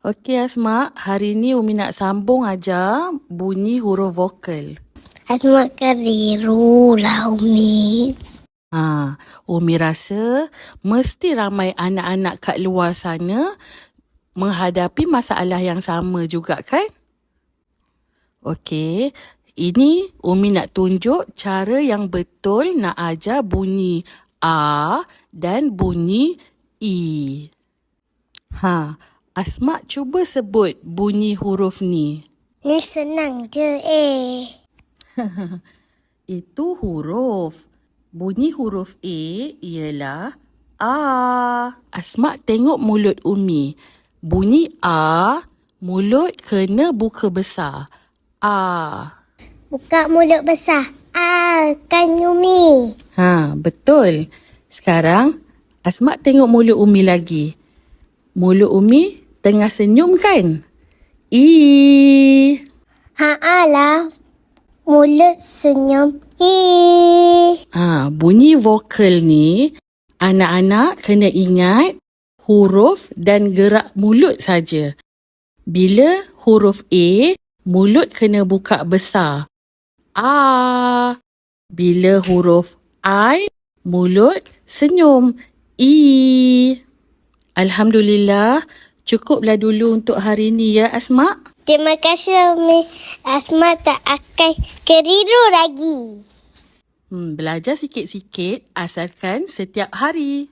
Okey Asma, hari ni Umi nak sambung aja bunyi huruf vokal. Asma keliru lah Umi. Umi rasa mesti ramai anak-anak kat luar sana menghadapi masalah yang sama juga kan? Okey, ini Umi nak tunjuk cara yang betul nak ajar bunyi A dan bunyi I. Asma cuba sebut bunyi huruf ni. Ni senang je Itu huruf. Bunyi huruf A ialah A. Asma tengok mulut Umi. Bunyi A, mulut kena buka besar. A. Buka mulut besar. Kan Umi. Betul. Sekarang Asma tengok mulut Umi lagi. Mulut Umi tengah senyum kan? I. Lah. Mulut senyum. Bunyi vokal ni, anak-anak kena ingat huruf dan gerak mulut saja. Bila huruf A, mulut kena buka besar. A. Bila huruf I, mulut senyum. I. Alhamdulillah, cukuplah dulu untuk hari ni ya Asma. Terima kasih Umi. Asma tak akan keliru lagi. Belajar sikit-sikit asalkan setiap hari.